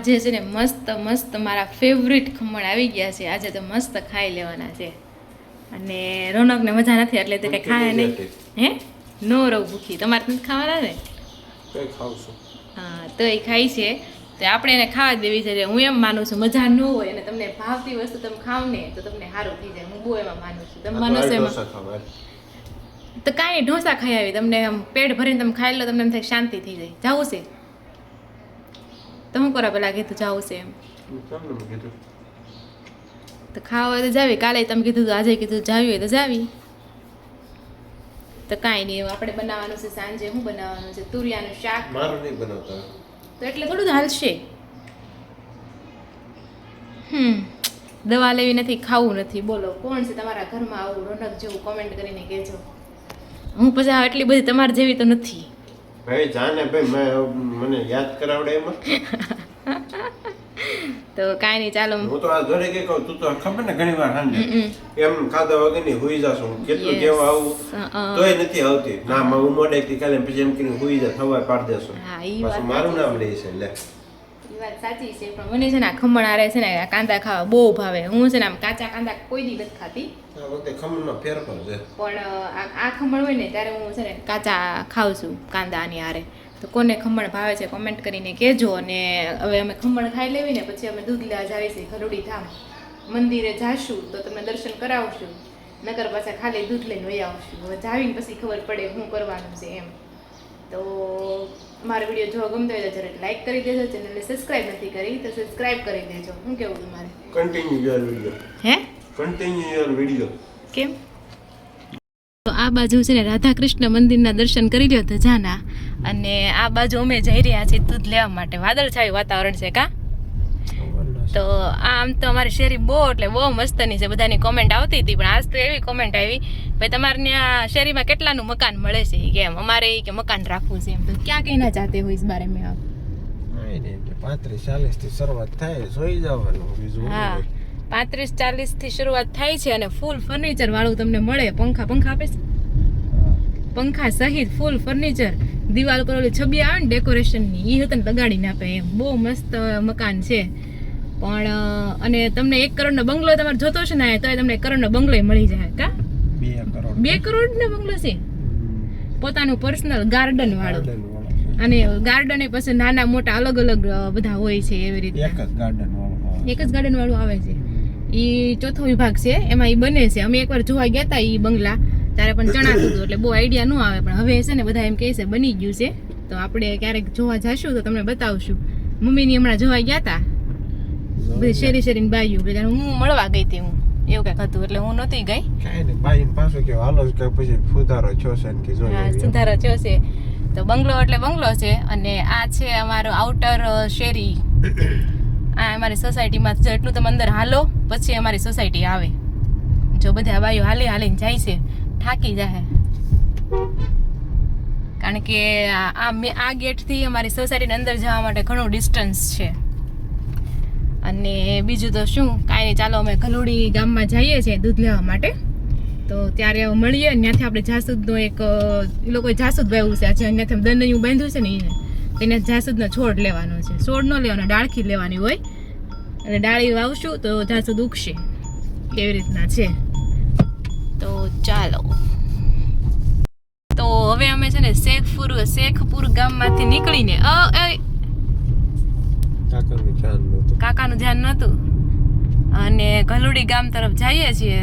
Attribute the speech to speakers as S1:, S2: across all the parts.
S1: આજે છે ને મસ્ત મસ્ત મારા ફેવરિટ ખમણ આવી ગયા છે. આજે તો મસ્ત ખાઈ લેવાના છે. અને રોનકને મજા નથી એટલે તો કંઈ ખાય નહીં. હે નો રહું ભૂખી. તમારે નથી ખાવાના ને? હા તો એ ખાય છે. તો આપણે એને ખાવા દેવી છે. હું એમ માનું છું મજા ન હોય અને તમને ભાવતી વસ્તુ તમે ખાવ ને તો તમને સારું થઈ જાય. હું બહુ એમાં માનું છું. તમે માનો છો એમાં? તો કાંઈ ઢોસા ખાઈ આવી. તમને આમ પેટ ભરીને તમે ખાઈ લો તમને એમ થાય શાંતિ થઈ જાય. જાવું છે તો હું કરો પેલા કીધું જાવું છે એમ તો ખાવા હોય તો જાવી. કાલે તમે કીધું આજે કીધું જાવી હોય તો જાવી. તો કાંઈ નહીં આપણે બનાવવાનું છે સાંજે. શું બનાવવાનું છે? તુરિયાનું શાક.
S2: મારું નહીં બનાવતા
S1: તો એટલે થોડું હાલશે. દવા લેવી નથી, ખાવું નથી. બોલો કોણ છે તમારા ઘરમાં આવું રોનક જેવું? કોમેન્ટ કરીને કહેજો. હું પછી એટલી બધી તમારી જેવી તો નથી.
S2: ભાઈ જાને ભાઈ મને યાદ કરાવડે એમાં.
S1: તો કાંઈ નહીં ચાલો.
S2: હું તો આ ઘરે કે કહું તું તો ખબર ને ઘણી વાર સાંજે એમ ખાધા વગર ની હુઈ જાશું. કેટલું કેવા આવું તોય નથી આવતી. ના હું મોડેકથી કાલે પછી એમ કરીને હુઈ જા થવા પાડ દેશો. પાછું મારું નામ લે છે. લે
S1: એ વાત સાચી છે પણ મને છે ને આ ખમણ આરે છે ને કાંદા ખાવા બહુ ભાવે. હું છે ને આમ કાચા કાંદા કોઈ દી નથી ખાતી.
S2: આ વખતે ખમણમાં ફેરફાર છે.
S1: પણ આ ખમણ હોય ને ત્યારે હું છે ને કાચા ખાઉં છું કાંદાની આરે. તો કોને ખમણ ભાવે છે કોમેન્ટ કરીને કહેજો. અને હવે અમે ખમણ ખાઈ લેવી ને પછી અમે દૂધ લેવા જાવી છીએ ખલોડી ધામ. મંદિરે જાશું તો તમને દર્શન કરાવશું. નગર પાછા ખાલી દૂધ લઈને વહી આવશું. હવે જાવીને પછી ખબર પડે શું કરવાનું છે એમ. તો મારો વિડીયો જોવા ગમતો હોય તો જરા લાઈક કરી દેજો. ચેનલને સબસ્ક્રાઇબ નથી કરી તો સબસ્ક્રાઇબ કરી દેજો. શું કેવું તમારે?
S2: Continue your video.
S1: હે
S2: કન્ટિન્યુ યોર વિડિયો.
S1: કેમ? તો આ બાજુ છે ને રાધા કૃષ્ણ મંદિરના દર્શન કરી લ્યો ધજાના. અને આ બાજુ અમે જઈ રહ્યા છીએ દૂધ લેવા માટે. વાદળછાયું વાતાવરણ છે કા? તો આમ તો અમારી શેરી બહુ એટલે બહુ મસ્તની છે. બધાની કોમેન્ટ આવતી હતી પણ આજ તો એવી કોમેન્ટ આવી ભાઈ તમારે ત્યાં શેરીમાં કેટલાનું મકાન મળે છે કે એમ અમારે કે મકાન રાખવું છે એમ. તો ક્યાં કહીના ચાહતે હોય ઇસ બારે મેં આપ?
S2: 35-40 થી શરૂઆત થાય જોઈ જવાનું બીજું.
S1: હા 35-40 થી શરૂઆત થાય છે અને ફૂલ ફર્નિચર વાળું તમને મળે. પંખા આપે છે, પંખા સહિત ફૂલ ફર્નિચર. દિવાલ પર ઓલી છબી આવે ને ડેકોરેશનની એ તને લગાડીને આપે એમ. બહુ મસ્ત મકાન છે. પણ અને તમને 1 કરોડનો બંગલો તમારે જોતો છે ને તો તમને 1 કરોડનો બંગલો મળી જાય કા? 2 કરોડનો બંગલો છે. પોતાનું પર્સનલ ગાર્ડન વાળું. અને ગાર્ડન એ પછી નાના મોટા અલગ અલગ બધા હોય છે એવી રીતે. એક જ ગાર્ડન વાળું આવે છે. એ 4થો વિભાગ છે એમાં એ બને છે. અમે એકવાર જોવા ગયા હતા એ બંગલા ત્યારે પણ જણાતું હતું એટલે બહુ આઈડિયા ન આવે. પણ હવે છે ને બધા એમ કહે છે બની ગયું છે. તો આપણે ક્યારેક જોવા જઈશું તો તમને બતાવશું. મમ્મીની હમણાં જોવા ગયા હતા બધી શેરીને બાયું. હું મળવા ગઈ હતી. હું એવું કંઈક હતું એટલે હું નહોતી ગઈ.
S2: પાછું કે હાલો કે પછી સુધારો થયો છે કે જોઈએ.
S1: હા સુધારો થયો છે. તો બંગલો એટલે બંગલો છે. અને આ છે અમારો આઉટર શેરી. આ અમારી સોસાયટીમાં જેટલું તમે અંદર હાલો પછી અમારી સોસાયટી આવે. જો બધા બાઈઓ હાલીને જાય છે થાકી જાય. કારણ કે આ ગેટથી અમારી સોસાયટીની અંદર જવા માટે ઘણું ડિસ્ટન્સ છે. અને બીજું તો શું કાંઈ નહીં. ચાલો અમે ખલોડી ગામમાં જઈએ છીએ દૂધ લેવા માટે. તો ત્યારે મળીએ. ત્યાંથી આપણે જાસૂદનો એક એ લોકોએ જાસૂદ વાવ્યું છે. ત્યાંથી દંડયું બાંધ્યું છે ને એને જાસૂદનો છોડ લેવાનો છે. છોડ ન લેવાનો ડાળખી લેવાની હોય. અને ડાળી વાવશું તો જાસૂદ ઉગશે. એવી રીતના છે. તો ચાલો. તો હવે અમે છે ને શેખપુર ગામમાંથી નીકળીને કાકાનું ધ્યાન નહોતું અને ગલુડી ગામ તરફ જઈએ છીએ.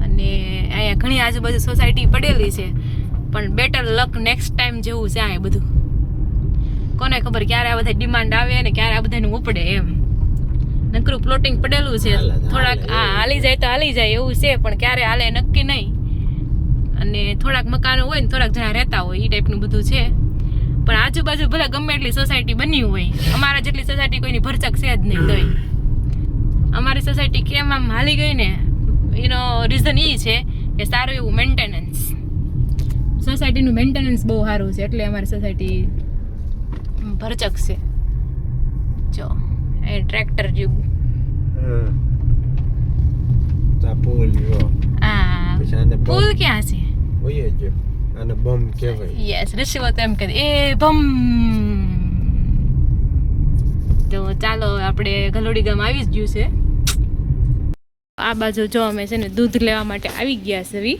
S1: અને અહીંયા ઘણી આજુબાજુ સોસાયટી પડેલી છે પણ બેટર લક નેક્સ્ટ ટાઈમ જેવું છે આ બધું. કોને ખબર ક્યારે આ બધા ડિમાન્ડ આવે ને ક્યારે આ બધાનું ઉપડે એમ. નકરું પ્લોટિંગ પડેલું છે. થોડાક હાલી જાય તો હાલી જાય એવું છે પણ ક્યારે હાલે નક્કી નહીં. અને થોડાક મકાનો હોય ને થોડાક જણા રહેતા હોય એ ટાઈપનું બધું છે. પણ આજુબાજુ ભલે ગમે એટલી સોસાયટી બની હોય અમારા જેટલી સોસાયટી કોઈની ભરચક છે જ નહીં. તોય અમારી સોસાયટી કેમ આમ હાલી ગઈ ને એનો રીઝન એ છે કે સારું એવું મેન્ટેનન્સ. સોસાયટીનું મેન્ટેનન્સ બહુ સારું છે એટલે અમારી સોસાયટી ભરચક છે. જો એ ટ્રેક્ટર જેવું. પુલ ક્યાં છે?
S2: અને બમ કહેવાય.
S1: યસ ઋષિઓ તો એમ કહે એ બમ. તો ચાલો આપણે ગલોડી ગામ આવી જ ગયું છે. આ બાજુ જો અમે છે ને દૂધ લેવા માટે આવી ગયા છે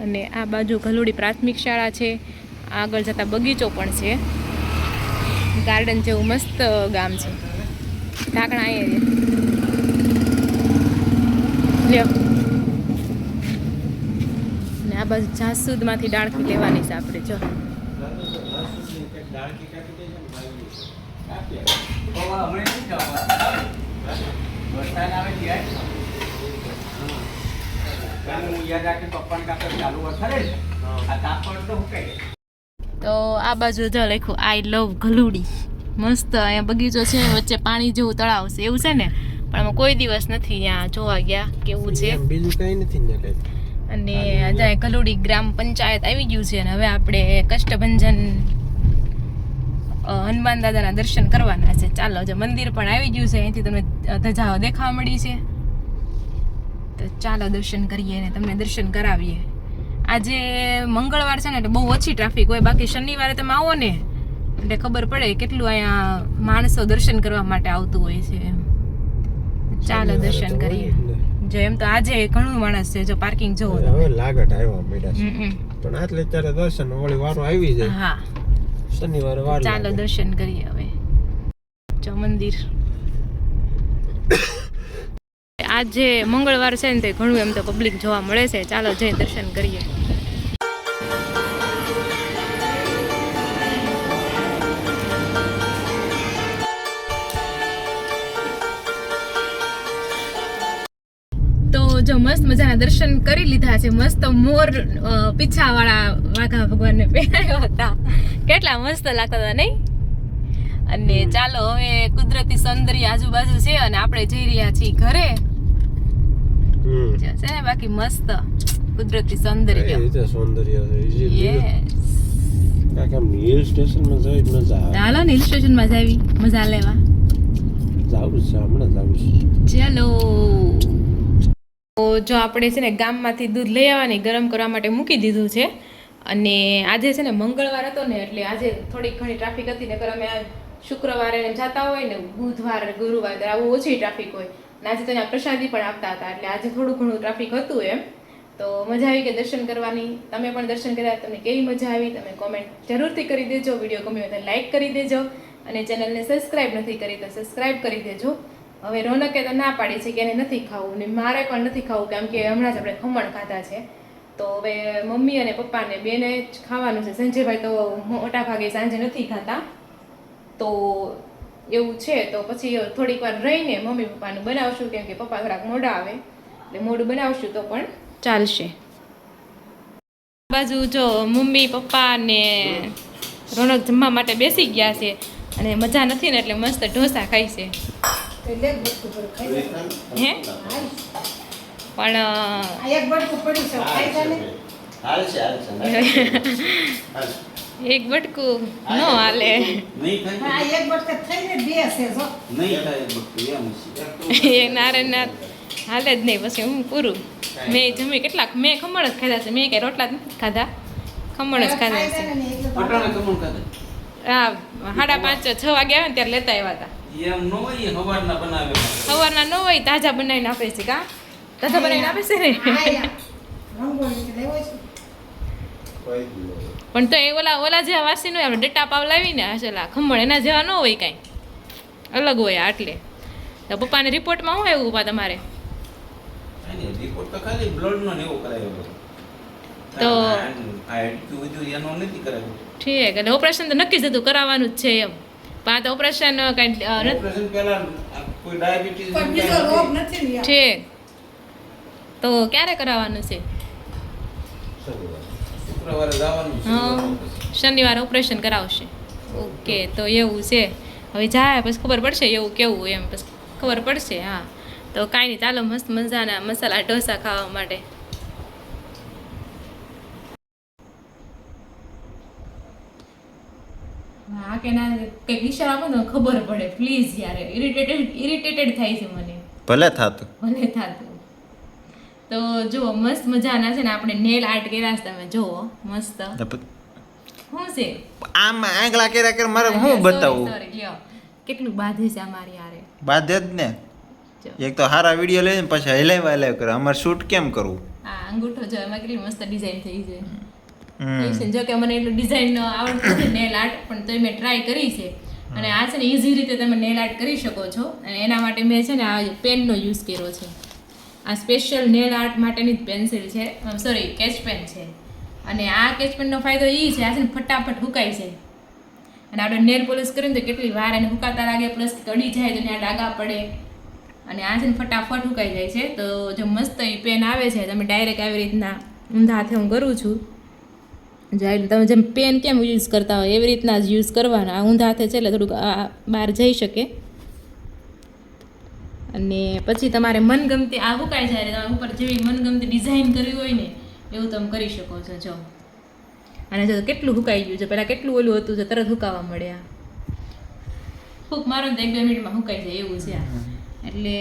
S1: અને આ બાજુ ગલોડી પ્રાથમિક શાળા છે. આગળ જતા બગીચો પણ છે, ગાર્ડન જેવું મસ્ત ગામ છે. ઢાંકણા લ્યો ને આ બાજુ જાસૂદમાંથી ડાળખી લેવાની છે આપણે. જો તો આ બાજુ જો લખ્યું આઈ લવ ગલુડી. મસ્ત અહીંયા બગીચો છે, વચ્ચે પાણી જેવું તળાવ છે એવું છે ને, પણ અમે કોઈ દિવસ નથી અહીંયા જોવા ગયા કેવું છે.
S2: બીજું કઈ નથી ને.
S1: અને આજે ગલુડી ગ્રામ પંચાયત આવી ગયું છે અને હવે આપણે કષ્ટભંજન હનુમાન દાદાના દર્શન કરવાના છે. ચાલો, જે મંદિર પણ આવી ગયું છે, અહીંથી તમને ધજાઓ દેખાવા મળી છે. તો ચાલો દર્શન કરીએ ને તમને દર્શન કરાવીએ. આજે મંગળવાર છે ને એટલે બહુ ઓછી ટ્રાફિક હોય, બાકી શનિવારે તમે આવો ને એટલે ખબર પડે કેટલું અહીંયા માણસો દર્શન કરવા માટે આવતું હોય છે. ચાલો દર્શન કરીએ. જો એમ તો આજે ઘણું માણસ છે, જો પાર્કિંગ જોવો
S2: હવે લાગટ આવ્યો બેટા પણ આટલે ત્યારે દર્શન વળી વારો આવી જાય.
S1: હા,
S2: શનિવારે વાર
S1: ચાલો દર્શન કરીએ હવે. જો મંદિર આજે મંગળવાર છે ને તે ઘણું એમ તો પબ્લિક જોવા મળે છે. ચાલો જઈ દર્શન કરીએ. તો જો મસ્ત મજાના દર્શન કરી લીધા છે. મસ્ત મોર પીછાવાળા વાઘા ભગવાનને પહેરાયા હતા, કેટલા મસ્ત લાગતા હતા નહીં? અને ચાલો હવે કુદરતી સૌંદર્ય આજુબાજુ છે અને આપણે જઈ રહ્યા છીએ ઘરે. છે ને બાકી મસ્ત કુદરતી સૌંદર્ય.
S2: હિલ સ્ટેશન માં જઈ મજા આવે.
S1: ચાલો ને હિલ સ્ટેશન માં જાવી મજા લેવા.
S2: જાવું છે હમણાં જાવું છે.
S1: ચાલો તો જો આપણે છે ને ગામમાંથી દૂધ લઈ આવવાની ગરમ કરવા માટે મૂકી દીધું છે. અને આજે છે ને મંગળવાર હતો ને એટલે આજે થોડીક ઘણી ટ્રાફિક હતી. નકર અમે શુક્રવારે જતા હોય ને બુધવાર ગુરુવાર આવું ઓછી ટ્રાફિક હોય. અને આજે તો અહીંયા પ્રસાદી પણ આપતા હતા એટલે આજે થોડું ઘણું ટ્રાફિક હતું એમ. તો મજા આવી કે દર્શન કરવાની. તમે પણ દર્શન કર્યા, તમને કેવી મજા આવી તમે કોમેન્ટ જરૂરથી કરી દેજો. વિડીયો ગમ્યો તો લાઈક કરી દેજો અને ચેનલને સબસ્ક્રાઈબ નથી કરી તો સબસ્ક્રાઈબ કરી દેજો. હવે રોનકે તો ના પાડી છે કે એને નથી ખાવું ને મારે પણ નથી ખાવું, કેમ કે હમણાં જ આપણે ખમણ ખાધા છે. તો હવે મમ્મી અને પપ્પાને બેને જ ખાવાનું છે. સંજયભાઈ તો મોટા ભાગે સાંજે નથી ખાતા, તો એવું છે. તો પછી થોડીક વાર રહીને મમ્મી પપ્પાનું બનાવશું, કેમ કે પપ્પા થોડાક મોડા આવે એટલે મોડું બનાવશું તો પણ ચાલશે. બાજુ જો મમ્મી પપ્પા ને રોનક જમવા માટે બેસી ગયા છે અને મજા નથી ને એટલે મસ્ત ઢોસા ખાય છે. હે પણ એક બટકું ન હાલે. નારાયણનાથ હાલે જ નહીં, પછી હું પૂરું. મેં જમી કેટલાક મેં ખમણ જ ખાધા છે. મેં કઈ રોટલા નથી ખાધા, ખમણ જ ખાધા છે. હા, 5:30 6 વાગે આવે ને ત્યારે લેતા આવ્યા હતા. સવારના ન હોય, તાજા બનાવીને આપે છે. કા તાજા બનાવીને આપે છે ને. પણ તો એ ઓલા જેવા વાસી નો આપણે ડેટા પાવ લાવીને હસેલા ખમણ એના જેવા ન હોય, કાંઈ અલગ હોય. આટલે તો પપ્પાને રિપોર્ટમાં શું આવ્યું પપ્પા તમારે? તો ઠીક, એટલે ઓપરેશન તો નક્કી જ હતું કરાવવાનું જ છે એમ. પણ તો ઓપરેશન કઈ ઠીક, તો ક્યારે કરાવવાનું છે? હા, શનિવારે ઓપરેશન કરાવશે. ઓકે, તો એવું છે. હવે જાય પછી ખબર પડશે એવું કેવું એમ, પછી ખબર પડશે. હા, તો કાંઈ નહીં, ચાલો મસ્ત મજાના મસાલા ઢોસા ખાવા માટે. હા કે ના, કંઈક ઈશારો આપો તો ખબર પડે પ્લીઝ યાર. ઇરિટેટેડ થાય છે મને.
S2: ભલે થાતું.
S1: તો જો મસ્ત મજાના છે ને આપણે નેલ આર્ટ કર્યા છે. તમે જુઓ મસ્ત. શું છે
S2: આમ આંગળા કર્યા મારે હું બતાવું?
S1: સોરી લ્યો. કેટલું બાંધે છે અમારી હારે
S3: બાધે જ ને.
S1: જો
S3: એક તો સારા વિડીયો લઈને પછી હલાવ કરે. અમારે શૂટ કેમ કરવું?
S1: આ અંગૂઠો જો એમાં કેટલી મસ્ત ડિઝાઇન થઈ છે.
S3: હમ.
S1: થઈ છે. જો કે મને એટલું ડિઝાઇન આવડતું નથી નેલ આર્ટ, પણ તોય મેં ટ્રાય કરી છે. અને આ છે ને ઇઝી રીતે તમે નેલ આર્ટ કરી શકો છો. અને એના માટે મેં છે ને આ પેનનો યુઝ કર્યો છે. આ સ્પેશિયલ નેલ આર્ટ માટેની જ પેન્સિલ છે, સોરી કેચ પેન છે. અને આ કેચ પેનનો ફાયદો એ છે, આ છે ને ફટાફટ હુકાઈ જાય. અને આપણે નેલ પોલિશ કરીએ તો કેટલી વાર એને હુકાતા લાગે, પ્લસ કડી જાય તો ત્યાં ડાઘા પડે. અને આ છે ને ફટાફટ હુકાઈ જાય છે. તો જો મસ્ત એ પેન આવે છે, તમે ડાયરેક્ટ આવી રીતના ઊંધા હાથે હું કરું છું. જો તમે જેમ પેન કેમ યુઝ કરતા હોય એવી રીતના જ યુઝ કરવાના. આ ઊંધા હાથે છે એટલે થોડુંક બહાર જઈ શકે. અને પછી તમારે મનગમતી આ હુકાઈ જાય તમારે ઉપર જેવી મનગમતી ડિઝાઇન કરવી હોય ને એવું તમે કરી શકો છો. જો અને જો કેટલું હુકાઈ ગયું છે, પહેલાં કેટલું ઓલું હતું, તરત હુકાવા મળે. આ ફૂંક મારો ને તો 1-2 મિનિટમાં હુકાઈ જાય એવું છે આ. એટલે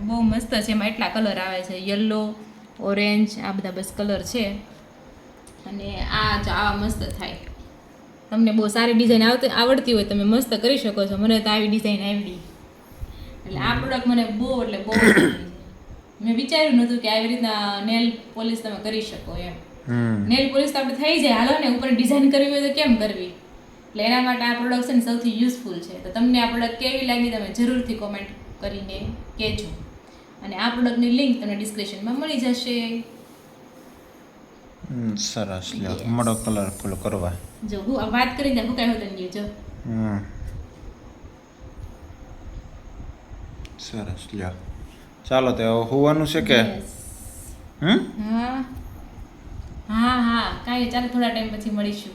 S1: બહુ મસ્ત છે. એમાં એટલા કલર આવે છે, યલો, ઓરેન્જ, આ બધા બસ કલર છે. અને આ જો આવા મસ્ત થાય. તમને બહુ સારી ડિઝાઇન આવડતી હોય તમે મસ્ત કરી શકો છો. મને તો આવી ડિઝાઇન આવડી. એટલે આ પ્રોડક્ટ મને બહુ એટલે બહુ ગમી છે. મેં વિચાર્યું નહોતું કે આવી રીતના નેલ પોલિશ તમે કરી શકો એમ. નેલ પોલિશ તો આપણે થઈ જાય, હાલો ને ઉપર ડિઝાઇન કરવી હોય તો કેમ કરવી. એટલે એના માટે આ પ્રોડક્ટ છે ને સૌથી યુઝફુલ છે. તો તમને આ પ્રોડક્ટ કેવી લાગી તમે જરૂરથી કોમેન્ટ કરીને કહેજો. અને આ પ્રોડક્ટની લિંક તમને ડિસ્ક્રિપ્શનમાં મળી જશે.
S3: સરસ. લ્યો મળો કલરફુલ કરવા.
S1: જો હું આ વાત કરી દે હું કઈ હોત નહીં જો.
S3: સરસ. લ્યો ચાલો તો હોવાનું છે કે?
S1: Yes. હા હા હા કાંઈ ચાલો થોડા ટાઈમ પછી મળીશું.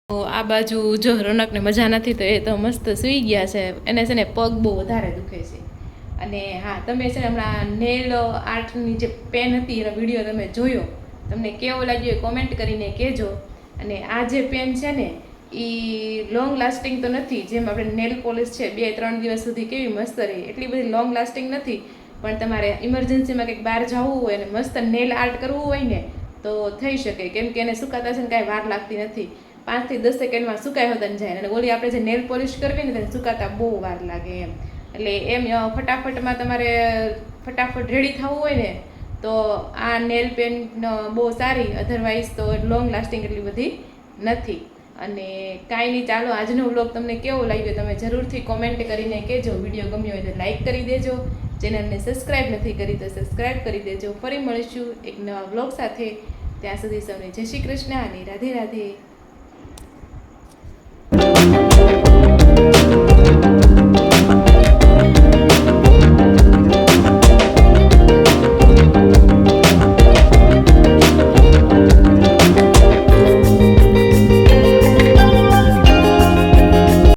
S1: તો આ બાજુ જો રોનકને મજા નથી તો એ તો મસ્ત સૂઈ ગયા છે. એને છે ને પગ બહુ વધારે દુખે છે. અને હા તમે છે ને હમણાં નેલ આર્ટની જે પેન હતી એનો વિડીયો તમે જોયો, તમને કેવો લાગ્યો એ કોમેન્ટ કરીને કહેજો. અને આ જે પેન છે ને એ લોંગ લાસ્ટિંગ તો નથી, જેમ આપણે નેલ પોલિશ છે 2-3 દિવસ સુધી કેવી મસ્ત રહી, એટલી બધી લોંગ લાસ્ટિંગ નથી. પણ તમારે ઇમરજન્સીમાં કંઈક બહાર જવું હોય અને મસ્ત નેલ આર્ટ કરવું હોય ને તો થઈ શકે, કેમ કે એને સુકાતા છે ને કાંઈ વાર લાગતી નથી. 5 થી 10 સેકન્ડમાં સુકાઈ હોતા જાય. અને ઓલી આપણે જે નેલ પોલિશ કરવી ને તેને સુકાતા બહુ વાર લાગે એમ. એટલે એમ ફટાફટમાં તમારે ફટાફટ રેડી થવું હોય ને તો આ નેલ પેન બહુ સારી, અધરવાઇઝ તો લોંગ લાસ્ટિંગ એટલી બધી નથી. અને કાંઈ નહીં, ચાલો આજનો વ્લોગ તમને કેવો લાગ્યો તમે જરૂરથી કોમેન્ટ કરીને કહેજો. વિડીયો ગમ્યો હોય તો લાઈક કરી દેજો. ચેનલને સબસ્ક્રાઈબ નથી કરી તો સબસ્ક્રાઈબ કરી દેજો. ફરી મળીશું એક નવા વ્લોગ સાથે. ત્યાં સુધી સૌને જય શ્રી કૃષ્ણ અને રાધે રાધે.